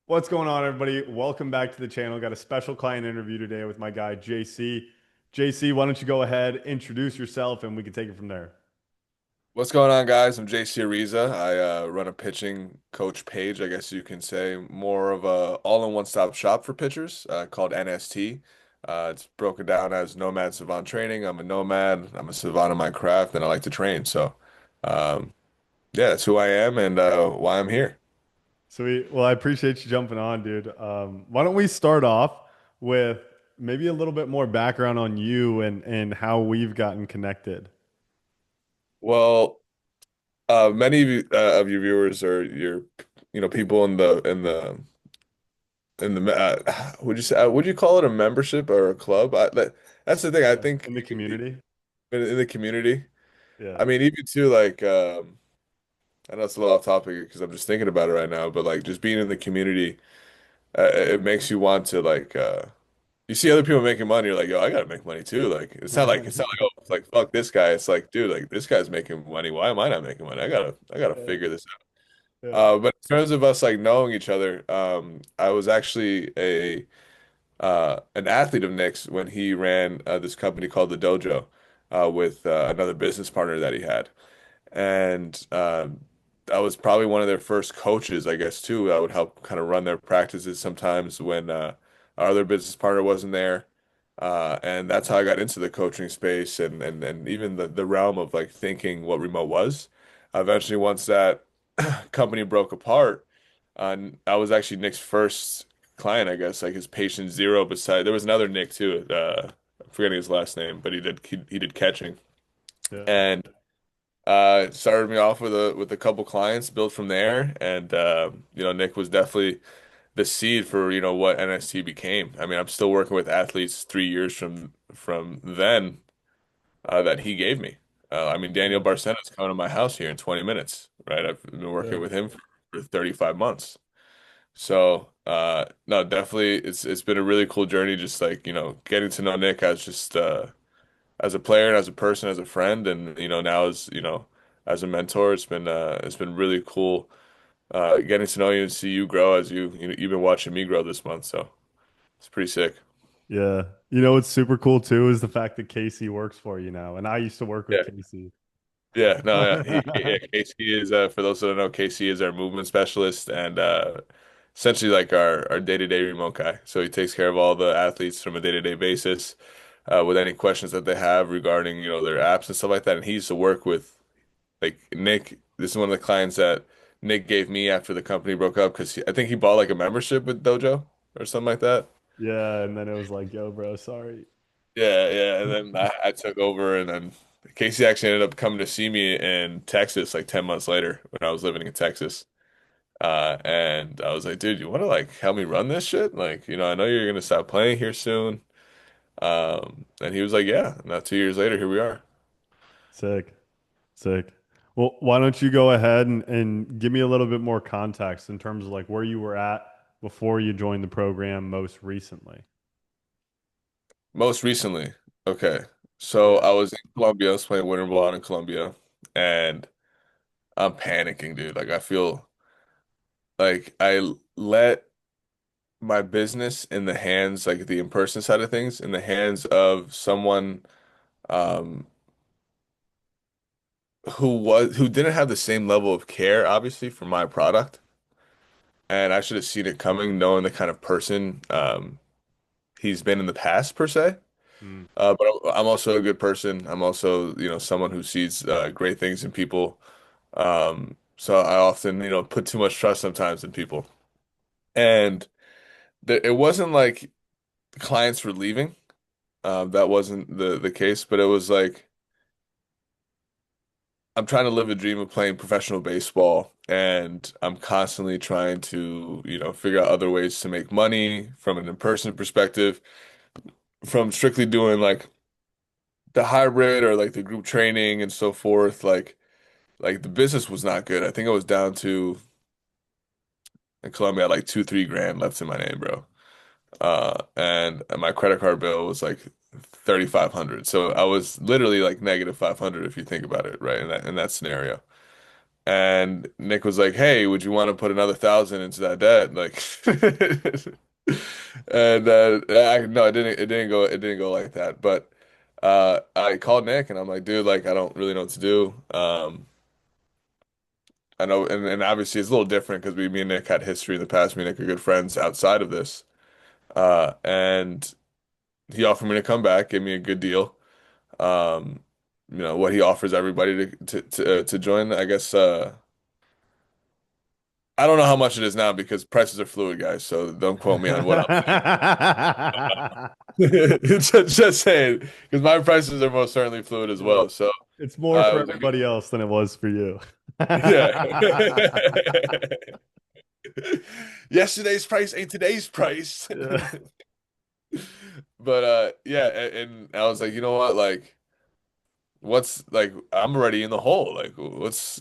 What's going on, everybody? Welcome back to the channel. Got a special client interview today with my guy, JC. JC, why don't you go ahead, introduce yourself, and we can take it from there. What's going on, guys? I'm JC Ariza. I run a pitching coach page, I guess you can say, more of a all-in-one stop shop for pitchers called NST. It's broken down as Nomad Savant Training. I'm a nomad. I'm a savant in my craft, and I like to train. So, um, yeah, that's who I am and why I'm here. Sweet. Well, I appreciate you jumping on, dude. Why don't we start off with maybe a little bit more background on you and how we've gotten connected. Well, many of your viewers are people in the would you say would you call it a membership or a club? That's the thing. I Yeah. think In the community. in the community. Yeah. I mean, even too, like, I know it's a little off topic because I'm just thinking about it right now, but like, just being in the community, it makes you want to like, you see other people making money, you're like, yo, I gotta make money too. Like, it's not like, oh, it's like, fuck this guy. It's like, dude, like, this guy's making money. Why am I not making money? I gotta Yeah. figure this out. Yeah. But in terms of us like knowing each other, I was actually an athlete of Nick's when he ran this company called the Dojo, with another business partner that he had. And I was probably one of their first coaches, I guess, too. I would help kind of run their practices sometimes when our other business partner wasn't there. And that's how I got into the coaching space and even the realm of like thinking what remote was. Eventually, once that company broke apart, I was actually Nick's first client, I guess, like his patient zero. Beside, there was another Nick too. I'm forgetting his last name, but he did catching. Yeah. And started me off with a couple clients, built from there, and Nick was definitely the seed for what NST became. I mean, I'm still working with athletes 3 years from then that he gave me. I mean, Daniel Yeah. Barcena's coming to my house here in 20 minutes, right? I've been working Yeah. with him for 35 months. So, no, definitely, it's been a really cool journey, just like getting to know Nick as just as a player and as a person, as a friend, and now as a mentor. It's been really cool getting to know you and see you grow as you've been watching me grow this month. So it's pretty sick. Yeah. You know what's super cool too is the fact that Casey works for you now. And I used to work with Yeah, Casey. yeah, no, yeah. Yeah, Casey is for those that don't know, Casey is our movement specialist and essentially like our day-to-day remote guy. So he takes care of all the athletes from a day-to-day basis with any questions that they have regarding their apps and stuff like that. And he used to work with like Nick. This is one of the clients that Nick gave me after the company broke up because I think he bought like a membership with Dojo or something like that. Yeah, and then it was like, yo, bro, sorry. Yeah, yeah. And then I took over, and then Casey actually ended up coming to see me in Texas like 10 months later when I was living in Texas. And I was like, dude, you want to like help me run this shit? Like, I know you're gonna stop playing here soon. And he was like, yeah. And now 2 years later, here we are. Sick, sick. Well, why don't you go ahead and give me a little bit more context in terms of like where you were at before you joined the program most recently? Most recently, okay. So Yeah. I was in Colombia, I was playing winter ball out in Colombia, and I'm panicking, dude. Like I feel like I let my business in the hands, like the in-person side of things, in the hands of someone um who didn't have the same level of care, obviously, for my product. And I should have seen it coming, knowing the kind of person he's been in the past, per se. Mm. But I'm also a good person. I'm also, someone who sees great things in people. So I often, put too much trust sometimes in people. And it wasn't like clients were leaving. That wasn't the case, but it was like I'm trying to live a dream of playing professional baseball, and I'm constantly trying to, figure out other ways to make money from an in-person perspective, from strictly doing like the hybrid or like the group training and so forth. Like the business was not good. I think I was down to in Colombia, I had like 2, 3 grand left in my name, bro. And my credit card bill was like 3,500. So I was literally like -500 if you think about it, right? In that scenario. And Nick was like, "Hey, would you want to put another 1,000 into that debt?" Like, and no, it didn't go like that. But I called Nick and I'm like, "Dude, like, I don't really know what to do." I know, and obviously it's a little different because me and Nick had history in the past. Me and Nick are good friends outside of this. And he offered me to come back, give me a good deal. Um, what he offers everybody to join. I guess I don't know how much it is now because prices are fluid, guys. So don't quote me on what I'm just saying because my prices are most certainly fluid as Yeah. well. So It's more it for was like, everybody else than it was for you. yeah. Yesterday's price ain't today's price. Yeah. But yeah, and I was like, you know what, like. What's like I'm already in the hole. Like what's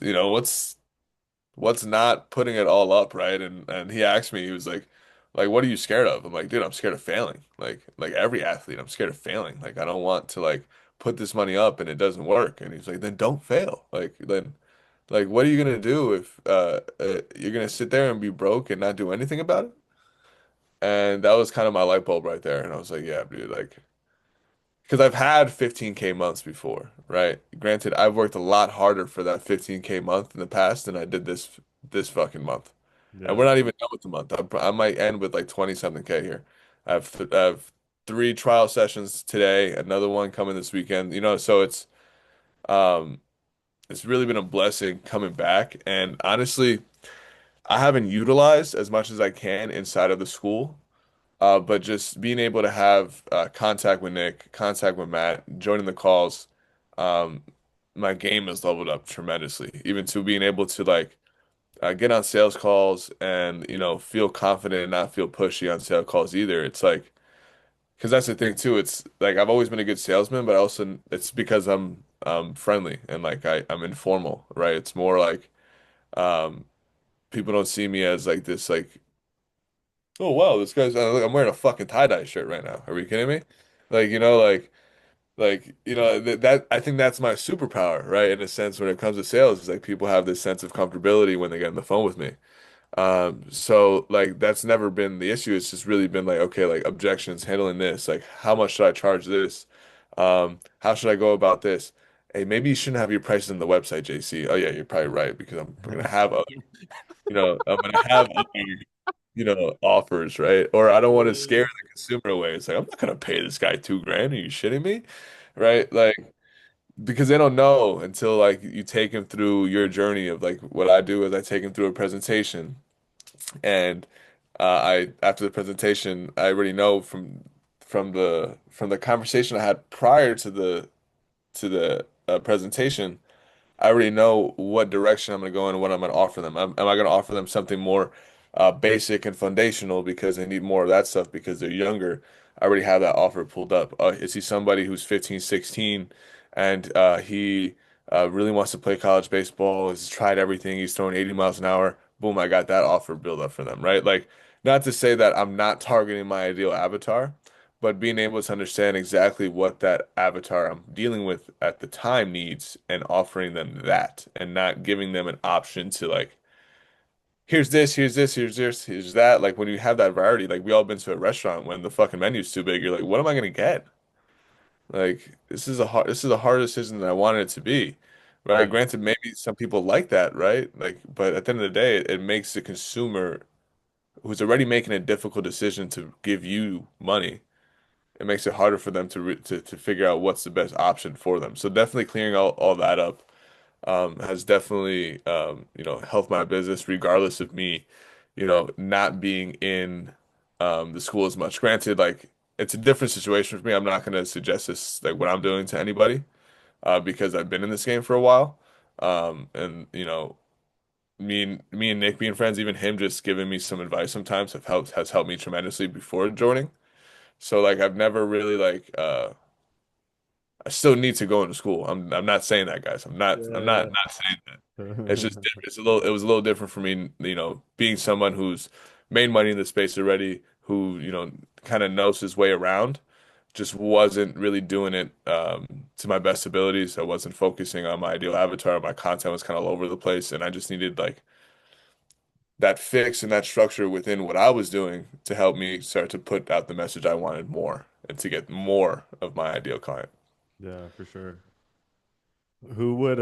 not putting it all up, right? And he asked me, he was like what are you scared of? I'm like, dude, I'm scared of failing. Like every athlete, I'm scared of failing. Like I don't want to like put this money up and it doesn't work. And he's like, then don't fail. Like what are you gonna do if you're gonna sit there and be broke and not do anything about it? And that was kind of my light bulb right there. And I was like, yeah, dude, like because I've had 15K months before, right? Granted, I've worked a lot harder for that 15K month in the past than I did this fucking month. And Yeah. we're not even done with the month. I might end with like 20 something K here. I have three trial sessions today, another one coming this weekend. So um it's really been a blessing coming back. And honestly, I haven't utilized as much as I can inside of the school. But just being able to have contact with Nick, contact with Matt, joining the calls, um, my game has leveled up tremendously. Even to being able to like get on sales calls and feel confident and not feel pushy on sales calls either. It's like because that's the thing too. It's like I've always been a good salesman, but also it's because I'm friendly and like I'm informal, right? It's more like um, people don't see me as like this like oh wow, this guy's look, I'm wearing a fucking tie-dye shirt right now. Are we kidding me? Like, that I think that's my superpower, right? In a sense, when it comes to sales, is like people have this sense of comfortability when they get on the phone with me. So like that's never been the issue. It's just really been like, okay, like objections, handling this, like how much should I charge this? How should I go about this? Hey, maybe you shouldn't have your prices on the website, JC. Oh yeah, you're probably right because I'm gonna have other, I'm gonna have other offers, right? Or I don't want to scare the consumer away. It's like, I'm not gonna pay this guy 2 grand. Are you shitting me? Right? Like, because they don't know until like you take him through your journey of like what I do is I take him through a presentation and I after the presentation I already know from the conversation I had prior to the presentation I already know what direction I'm going to go in and what I'm going to offer them. Am I going to offer them something more basic and foundational because they need more of that stuff because they're younger? I already have that offer pulled up. Is he somebody who's 15, 16 and he really wants to play college baseball, has tried everything, he's throwing 80 miles an hour? Boom, I got that offer built up for them, right? Like, not to say that I'm not targeting my ideal avatar, but being able to understand exactly what that avatar I'm dealing with at the time needs and offering them that and not giving them an option to like, here's this, here's this, here's this, here's that. Like when you have that variety, like we all been to a restaurant when the fucking menu's too big, you're like, what am I gonna get? Like this is a hard decision than I wanted it to be. Right? Granted, maybe some people like that, right? Like, but at the end of the day, it makes the consumer who's already making a difficult decision to give you money it makes it harder for them to figure out what's the best option for them. So definitely clearing all that up has definitely helped my business regardless of me, not being in the school as much. Granted, like it's a different situation for me. I'm not going to suggest this like what I'm doing to anybody because I've been in this game for a while. And me and Nick being friends, even him just giving me some advice sometimes has helped me tremendously before joining. So like I've never really like I still need to go into school. I'm not saying that, guys. I'm not saying that. It's just Yeah. different. It was a little different for me, being someone who's made money in the space already, who, kind of knows his way around. just wasn't really doing it to my best abilities. I wasn't focusing on my ideal avatar. My content was kind of all over the place, and I just needed like that fix and that structure within what I was doing to help me start to put out the message I wanted more and to get more of my ideal client. Yeah, for sure. Who would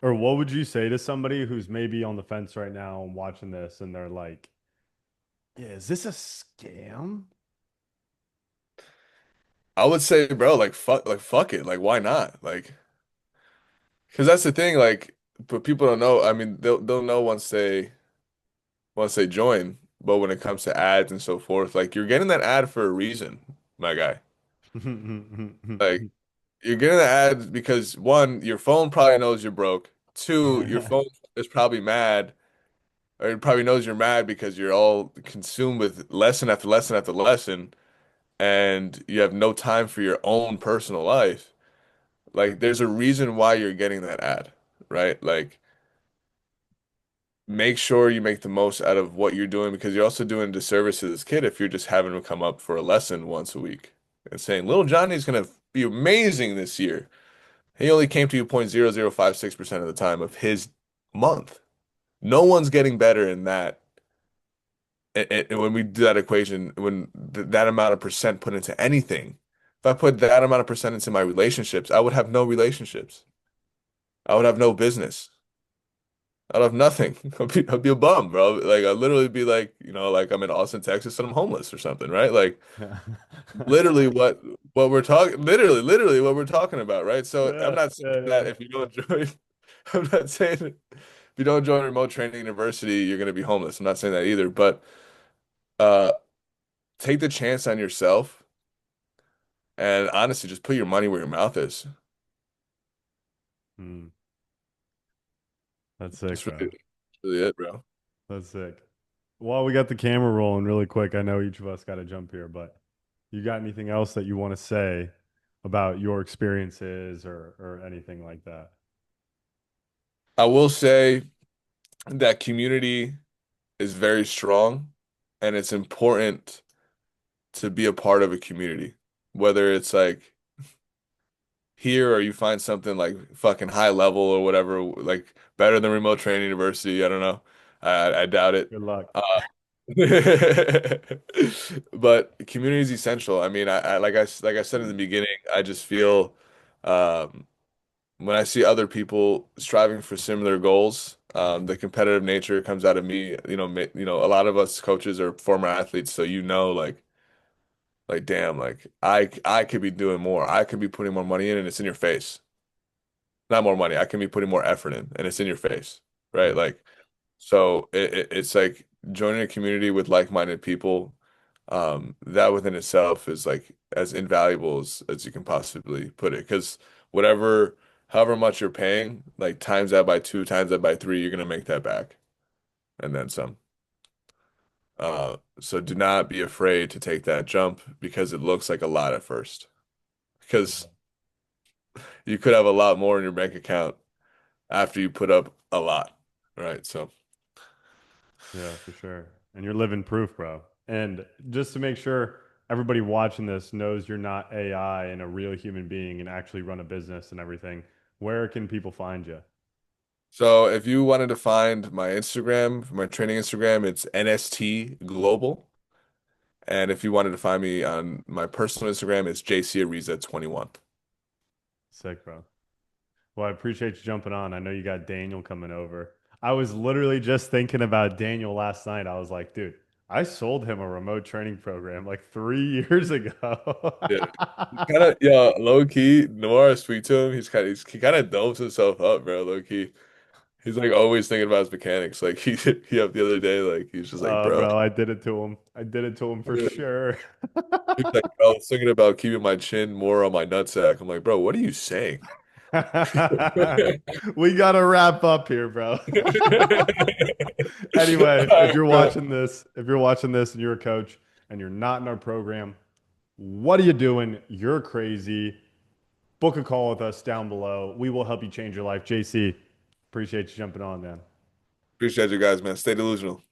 or what would you say to somebody who's maybe on the fence right now and watching this and they're like, yeah, is this a scam? I would say, bro, like fuck it, like why not? Like, because that's the thing, like, but people don't know. I mean, they'll know once they join, but when it comes to ads and so forth, like you're getting that ad for a reason, my guy. Like you're getting the ads because one, your phone probably knows you're broke. Two, your phone is probably mad, or it probably knows you're mad because you're all consumed with lesson after lesson after lesson, and you have no time for your own personal life. Like there's a reason why you're getting that ad, right? Like make sure you make the most out of what you're doing because you're also doing a disservice to this kid if you're just having him come up for a lesson once a week and saying, Little Johnny's gonna be amazing this year. He only came to you 0.0056% of the time of his month. No one's getting better in that. And when we do that equation, when that amount of percent put into anything, if I put that amount of percent into my relationships, I would have no relationships. I would have no business. I'd have nothing. I'd be a bum, bro. Like I'd literally be like, like I'm in Austin, Texas, and I'm homeless or something, right? Like literally what we're talking, literally what we're talking about, right? So I'm Yeah, not saying yeah, that yeah. if you don't join, I'm not saying if you don't join remote training university, you're going to be homeless. I'm not saying that either, but uh, take the chance on yourself and honestly, just put your money where your mouth is. Hmm, that's sick, That's bro. really it, bro. That's sick. Well, we got the camera rolling really quick. I know each of us got to jump here, but you got anything else that you want to say about your experiences or anything like that? I will say that community is very strong and it's important to be a part of a community, whether it's like here or you find something like fucking high level or whatever, like better than remote training university. I don't know. I doubt it. Good luck. Uh, but community is essential. I mean, like I said in the beginning, I just feel um, when I see other people striving for similar goals, the competitive nature comes out of me. A lot of us coaches are former athletes, so like damn, like I could be doing more. I could be putting more money in, and it's in your face. Not more money. I can be putting more effort in, and it's in your face, right? Yeah. Like, so it's like joining a community with like-minded people. That within itself is like as invaluable as you can possibly put it. Because however much you're paying, like times that by two, times that by three, you're gonna make that back, and then some. So do not be afraid to take that jump because it looks like a lot at first. Because you could have a lot more in your bank account after you put up a lot, right? So, Yeah, for sure. And you're living proof, bro. And just to make sure everybody watching this knows you're not AI and a real human being and actually run a business and everything, where can people find you? so if you wanted to find my Instagram, my training Instagram, it's NST Global. And if you wanted to find me on my personal Instagram, it's JCAriza21. Sick, bro. Well, I appreciate you jumping on. I know you got Daniel coming over. I was literally just thinking about Daniel last night. I was like, dude, I sold him a remote training program like 3 years ago. Yeah. Kind of, yeah, low key. The more I speak to him, he kind of domes himself up, bro. Low key, he's like always thinking about his mechanics. Like he up the other day, like he's just like, bro. Bro, I did it to him. I did it to him for sure. He's like, bro, I was thinking about keeping my chin more on my nutsack. I'm like, bro, what are you saying? We gotta wrap up here, bro. Anyway, All if right, you're bro. watching this, if you're watching this and you're a coach and you're not in our program, what are you doing? You're crazy. Book a call with us down below. We will help you change your life. JC, appreciate you jumping on, man. Appreciate you guys, man. Stay delusional.